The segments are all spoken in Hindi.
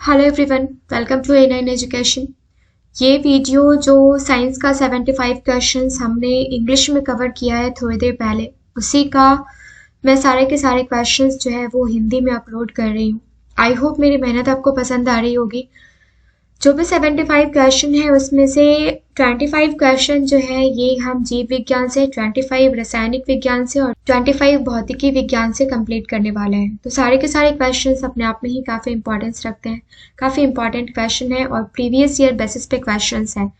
Hello everyone, welcome to A9 education. ये वीडियो जो साइंस का 75 क्वेश्चंस हमने इंग्लिश में कवर किया है थोड़ी देर पहले, उसी का मैं सारे के सारे क्वेश्चंस जो है वो हिंदी में अपलोड कर रही हूँ। आई होप मेरी मेहनत आपको पसंद आ रही होगी। जो भी 75 क्वेश्चन है उसमें से 25 क्वेश्चन जो है ये हम जीव विज्ञान से, 25 रासायनिक विज्ञान से और 25 भौतिकी विज्ञान से कंप्लीट करने वाले हैं। तो सारे के सारे क्वेश्चंस अपने आप में ही काफ़ी इंपॉर्टेंस रखते हैं, काफ़ी इंपॉर्टेंट क्वेश्चन है और प्रीवियस ईयर बेसिस पे क्वेश्चंस हैं।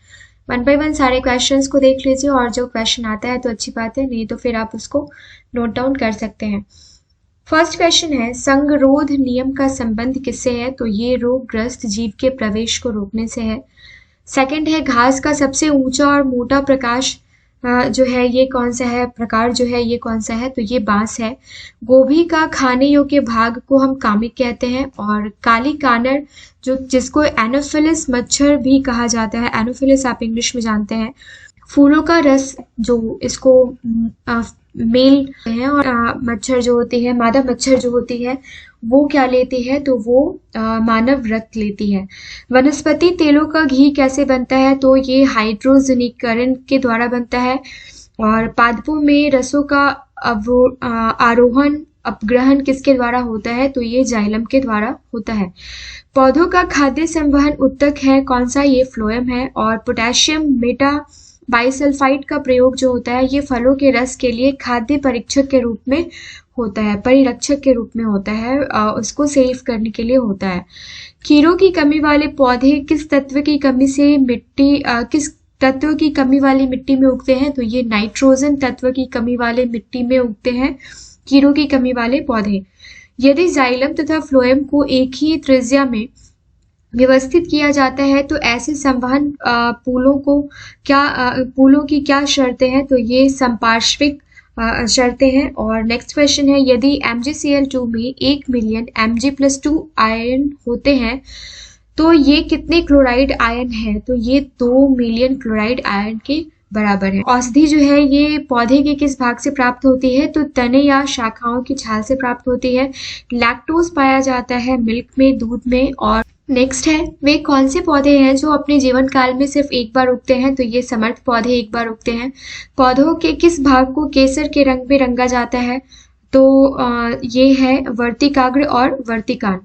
वन बाय वन सारे क्वेश्चंस को देख लीजिए और जो क्वेश्चन आता है तो अच्छी बात है, नहीं तो फिर आप उसको नोट डाउन कर सकते हैं। फर्स्ट क्वेश्चन है, संगरोध नियम का संबंध किससे है? तो ये रोगग्रस्त जीव के प्रवेश को रोकने से है। सेकंड है, घास का सबसे ऊंचा और मोटा प्रकाश जो है ये कौन सा है? प्रकार जो है ये कौन सा है? तो ये बांस है। गोभी का खाने योग्य भाग को हम कामिक कहते हैं। और काली कानर जो जिसको एनोफिलिस मच्छर भी कहा जाता है, एनोफिलिस आप इंग्लिश में जानते हैं। फूलों का रस जो इसको मेल है और मच्छर जो होती है, मादा मच्छर जो होती है वो क्या लेती है? तो वो मानव रक्त लेती है। वनस्पति तेलों का घी कैसे बनता है? तो ये हाइड्रोजनीकरण के द्वारा बनता है। और पादपों में रसों का आरोहण अपग्रहण किसके द्वारा होता है? तो ये जाइलम के द्वारा होता है। पौधों का खाद्य संवहन उत्तक है कौन सा? ये फ्लोएम है। और पोटेशियम मेटा बाइसल्फाइड का प्रयोग जो होता है ये फलों के रस के लिए खाद्य परीक्षक के रूप में होता है, परिरक्षक के रूप में होता है, उसको सेव करने के लिए होता है। कीड़ों की कमी वाले पौधे किस तत्व की कमी से किस तत्व की कमी वाली मिट्टी में उगते हैं? तो ये नाइट्रोजन तत्व की कमी वाले मिट्टी में उगते हैं कीड़ों की कमी वाले पौधे। यदि जाइलम तथा फ्लोएम को एक ही त्रिज्या में व्यवस्थित किया जाता है तो ऐसे संवहन पुलों की क्या शर्तें हैं? तो ये संपार्श्विक शर्तें हैं। और नेक्स्ट क्वेश्चन है, यदि MgCl2 में 1 मिलियन Mg+2 आयन होते हैं तो ये कितने क्लोराइड आयन है? तो ये 2 मिलियन क्लोराइड आयन के बराबर है। औषधि जो है ये पौधे के किस भाग से प्राप्त होती है? तो तने या शाखाओं की छाल से प्राप्त होती है। लैक्टोज पाया जाता है मिल्क में, दूध में। और नेक्स्ट है, वे कौन से पौधे हैं जो अपने जीवन काल में सिर्फ एक बार उगते हैं? तो ये समर्थ पौधे एक बार उगते हैं। पौधों के किस भाग को केसर के रंग में रंगा जाता है? तो ये है वर्तिकाग्र और वर्तिकान।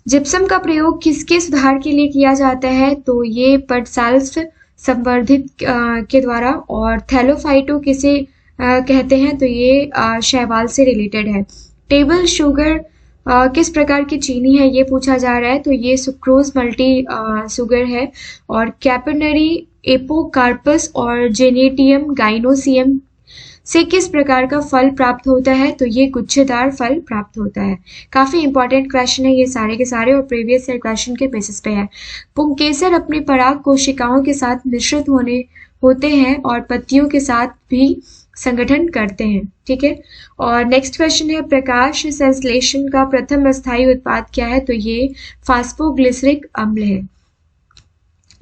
जिप्सम का प्रयोग किसके सुधार के लिए किया जाता है? तो ये पटसाल्फ संवर्धित के द्वारा। और थैलोफाइटो किसे कहते हैं? तो ये शैवाल से रिलेटेड है। टेबल शुगर किस प्रकार की चीनी है ये पूछा जा रहा है, तो ये सुक्रोज मल्टी शुगर है। और कैपिनरी एपोकार्पस और जेनेटियम गाइनोसियम से किस प्रकार का फल प्राप्त होता है? तो ये गुच्छेदार फल प्राप्त होता है। काफी इंपॉर्टेंट क्वेश्चन है ये सारे के सारे और प्रीवियस ईयर क्वेश्चन के बेसिस पे है। पुंकेसर अपनी पराग कोशिकाओं के साथ मिश्रित होते हैं और पत्तियों के साथ भी संगठन करते हैं, ठीक है। और नेक्स्ट क्वेश्चन है, प्रकाश संश्लेषण का प्रथम स्थायी उत्पाद क्या है? तो ये फास्फोग्लिसरिक अम्ल है।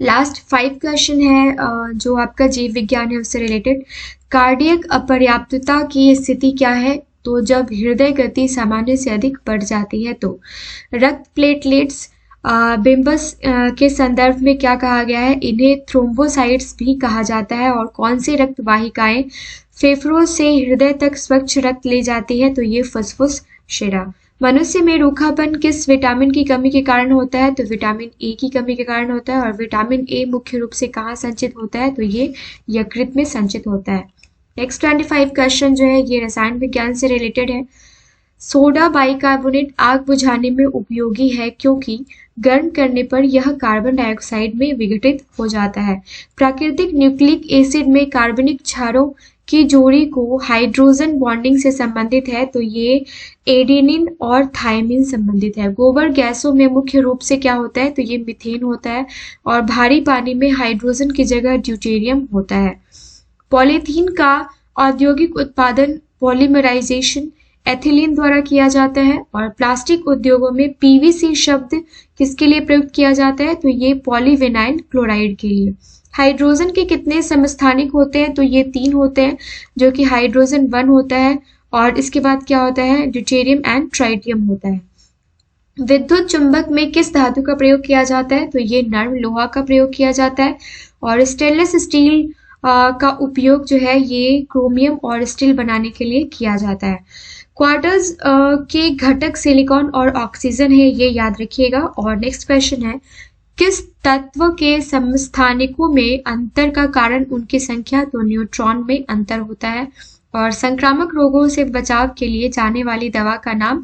लास्ट 5 क्वेश्चन है जो आपका जीव विज्ञान है उससे रिलेटेड। कार्डियक अपर्याप्तता की स्थिति क्या है? तो जब हृदय गति सामान्य से अधिक बढ़ जाती है। तो रक्त प्लेटलेट्स बिम्बस के संदर्भ में क्या कहा गया है? इन्हें थ्रोम्बोसाइट्स भी कहा जाता है। और कौन सी रक्त वाहिकाएं फेफड़ों से हृदय तक स्वच्छ रक्त ले जाती है? तो ये फुसफुस शिरा। मनुष्य में रूखापन किस विटामिन की कमी के कारण होता है? तो विटामिन ए की कमी के कारण होता है। और विटामिन ए मुख्य रूप से कहाँ संचित होता है? तो ये यकृत में संचित होता है। नेक्स्ट 25 क्वेश्चन जो है ये रसायन विज्ञान से रिलेटेड है। सोडा बाइकार्बोनेट आग बुझाने में उपयोगी है क्योंकि गर्म करने पर यह कार्बन डाइऑक्साइड में विघटित हो जाता है। प्राकृतिक न्यूक्लिक एसिड में कार्बनिक क्षारों की जोड़ी को हाइड्रोजन बॉन्डिंग से संबंधित है। तो ये एडेनिन और थायमिन संबंधित है। गोबर गैसों में मुख्य रूप से क्या होता है? तो ये मीथेन होता है। और भारी पानी में हाइड्रोजन की जगह ड्यूटेरियम होता है। पॉलीथीन का औद्योगिक उत्पादन पॉलीमराइजेशन एथिलीन द्वारा किया जाता है। और प्लास्टिक उद्योगों में पीवीसी शब्द किसके लिए प्रयुक्त किया जाता है? तो ये पॉलीविनाइल क्लोराइड के लिए। हाइड्रोजन के कितने समस्थानिक होते हैं? तो ये 3 होते हैं, जो कि हाइड्रोजन 1 होता है और इसके बाद क्या होता है? ड्यूटेरियम एंड ट्राइटियम होता है। विद्युत चुंबक में किस धातु का प्रयोग किया जाता है? तो ये नर्म लोहा का प्रयोग किया जाता है। और स्टेनलेस स्टील का उपयोग जो है ये क्रोमियम और स्टील बनाने के लिए किया जाता है। क्वार्टर्स के घटक सिलिकॉन और ऑक्सीजन है, ये याद रखिएगा। और नेक्स्ट क्वेश्चन है, किस तत्व के समस्थानिकों में अंतर का कारण उनकी संख्या? तो न्यूट्रॉन में अंतर होता है। और संक्रामक रोगों से बचाव के लिए जाने वाली दवा का नाम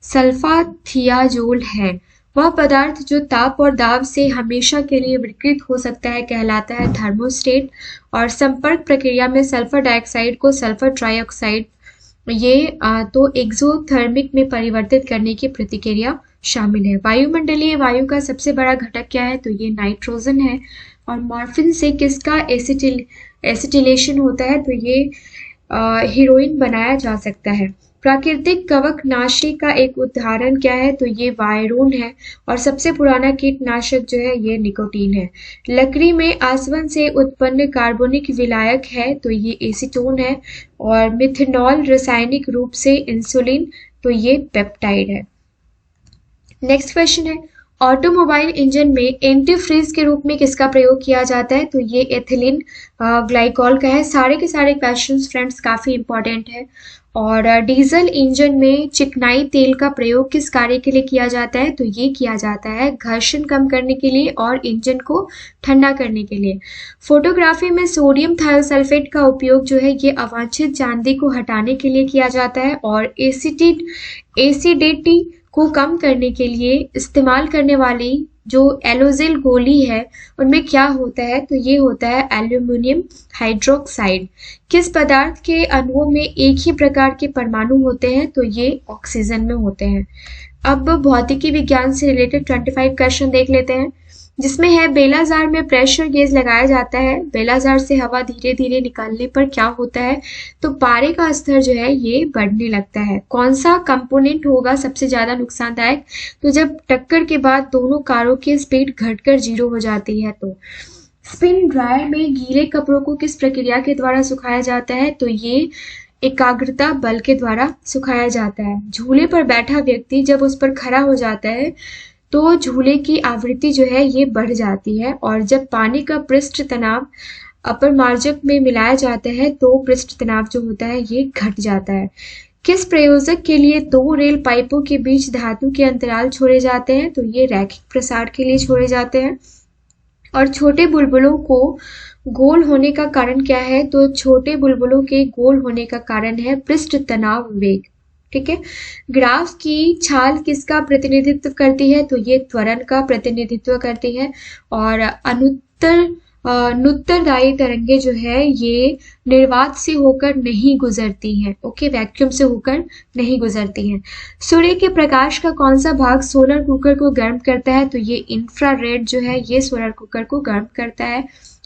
सल्फाथियाजोल है। वह पदार्थ जो ताप और दाब से हमेशा के लिए विकृत हो सकता है कहलाता है थर्मोस्टेट। और संपर्क प्रक्रिया में सल्फर डाइऑक्साइड को सल्फर ट्राइऑक्साइड ये तो एक्सोथर्मिक में परिवर्तित करने की प्रतिक्रिया शामिल है। वायुमंडलीय वायु का सबसे बड़ा घटक क्या है? तो ये नाइट्रोजन है। और मॉर्फिन से किसका एसिटिलेशन होता है? तो ये हीरोइन बनाया जा सकता है। प्राकृतिक कवकनाशी का एक उदाहरण क्या है? तो ये वायरोन है। और सबसे पुराना कीटनाशक जो है ये निकोटीन है। लकड़ी में आसवन से उत्पन्न कार्बनिक विलायक है, तो ये एसीटोन है। और मिथेनॉल रासायनिक रूप से इंसुलिन, तो ये पेप्टाइड है। नेक्स्ट क्वेश्चन है, ऑटोमोबाइल इंजन में एंटीफ्रीज के रूप में किसका प्रयोग किया जाता है? तो ये एथिलीन ग्लाइकॉल का है। सारे के सारे क्वेश्चंस फ्रेंड्स काफी इंपॉर्टेंट है। और डीजल इंजन में चिकनाई तेल का प्रयोग किस कार्य के लिए किया जाता है? तो ये किया जाता है घर्षण कम करने के लिए और इंजन को ठंडा करने के लिए। फोटोग्राफी में सोडियम थायोसल्फेट का उपयोग जो है ये अवांछित चांदी को हटाने के लिए किया जाता है। और एसिडिटी को कम करने के लिए इस्तेमाल करने वाली जो एलोजिल गोली है उनमें क्या होता है? तो ये होता है एल्यूमिनियम हाइड्रोक्साइड। किस पदार्थ के अणुओं में एक ही प्रकार के परमाणु होते हैं? तो ये ऑक्सीजन में होते हैं। अब भौतिकी विज्ञान से रिलेटेड 25 क्वेश्चन देख लेते हैं, जिसमें है बेलाजार में प्रेशर गेज लगाया जाता है। बेलाजार से हवा धीरे धीरे निकालने पर क्या होता है? तो पारे का स्तर जो है ये बढ़ने लगता है। कौन सा कंपोनेंट होगा सबसे ज्यादा नुकसानदायक? तो जब टक्कर के बाद दोनों कारों की स्पीड घटकर 0 हो जाती है। तो स्पिन ड्रायर में गीले कपड़ों को किस प्रक्रिया के द्वारा सुखाया जाता है? तो ये एकाग्रता बल के द्वारा सुखाया जाता है। झूले पर बैठा व्यक्ति जब उस पर खड़ा हो जाता है तो झूले की आवृत्ति जो है ये बढ़ जाती है। और जब पानी का पृष्ठ तनाव अपरमार्जक में मिलाया जाता है तो पृष्ठ तनाव जो होता है ये घट जाता है। किस प्रयोजक के लिए 2 रेल पाइपों के बीच धातु के अंतराल छोड़े जाते हैं? तो ये रैखिक प्रसार के लिए छोड़े जाते हैं। और छोटे बुलबुलों को गोल होने का कारण क्या है? तो छोटे बुलबुलों के गोल होने का कारण है पृष्ठ तनाव वेग। ठीक है। ग्राफ की छाल किसका प्रतिनिधित्व करती है? तो ये त्वरण का प्रतिनिधित्व करती है। और अनुत्तरदायी तरंगे जो है ये निर्वात से होकर नहीं गुजरती हैं। ओके, वैक्यूम से होकर नहीं गुजरती हैं। सूर्य के प्रकाश का कौन सा भाग सोलर कुकर को गर्म करता है? तो ये इंफ्रारेड जो है ये सोलर कुकर को गर्म करता है।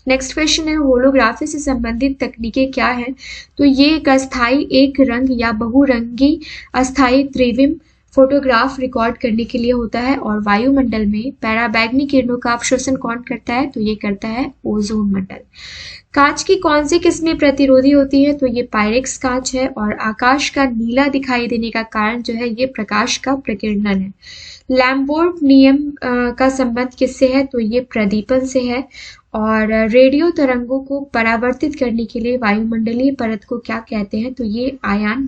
नेक्स्ट क्वेश्चन है, होलोग्राफी से संबंधित तकनीकें क्या है? तो ये एक अस्थाई एक रंग या बहुरंगी अस्थाई त्रिविम फोटोग्राफ रिकॉर्ड करने के लिए होता है। और वायुमंडल में पैराबैंगनी किरणों का अवशोषण कौन करता है? तो ये करता है ओजोन मंडल। कांच की कौन सी किस्में प्रतिरोधी होती है? तो ये पायरेक्स कांच है। और आकाश का नीला दिखाई देने का कारण जो है ये प्रकाश का प्रकीर्णन है। लैम्बोर्ट नियम का संबंध किससे है? तो ये प्रदीपन से है। और रेडियो तरंगों को परावर्तित करने के लिए वायुमंडलीय परत को क्या कहते हैं? तो ये आयन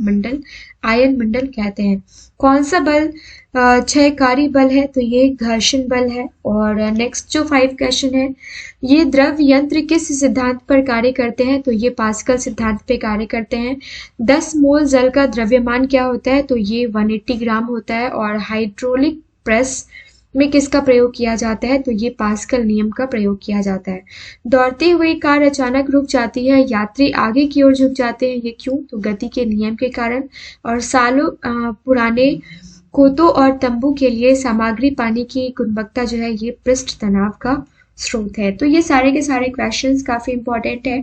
मंडल कहते हैं। कौन सा बल क्षयकारी बल है? तो ये घर्षण बल है। और नेक्स्ट जो 5 क्वेश्चन है, ये द्रव यंत्र किस सिद्धांत पर कार्य करते हैं? तो ये पास्कल सिद्धांत पे कार्य करते हैं। 10 मोल जल का द्रव्यमान क्या होता है? तो ये 180 ग्राम होता है। और हाइड्रोलिक प्रेस में किसका प्रयोग किया जाता है? तो ये पास्कल नियम का प्रयोग किया जाता है। दौड़ती हुई कार अचानक रुक जाती है, यात्री आगे की ओर झुक जाते हैं, ये क्यों? तो गति के नियम के कारण। और सालों पुराने कोतों और तंबू के लिए सामग्री पानी की गुणवत्ता जो है ये पृष्ठ तनाव का स्रोत है। तो ये सारे के सारे क्वेश्चंस काफी इंपॉर्टेंट है।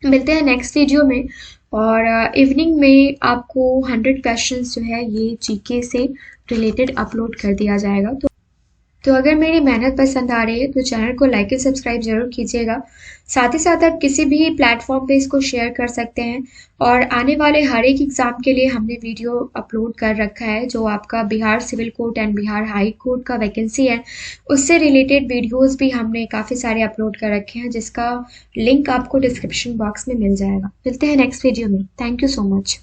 मिलते हैं नेक्स्ट वीडियो में। और इवनिंग में आपको 100 क्वेश्चंस जो है ये जीके से रिलेटेड अपलोड कर दिया जाएगा। तो तो अगर मेरी मेहनत पसंद आ रही है तो चैनल को लाइक एंड सब्सक्राइब जरूर कीजिएगा। साथ ही साथ आप किसी भी प्लेटफॉर्म पे इसको शेयर कर सकते हैं। और आने वाले हर एक एग्जाम के लिए हमने वीडियो अपलोड कर रखा है, जो आपका Bihar civil court and Bihar high court का वैकेंसी है उससे रिलेटेड वीडियोस भी हमने काफ़ी सारे अपलोड कर रखे हैं, जिसका लिंक आपको डिस्क्रिप्शन बॉक्स में मिल जाएगा। मिलते हैं नेक्स्ट वीडियो में। Thank you so much.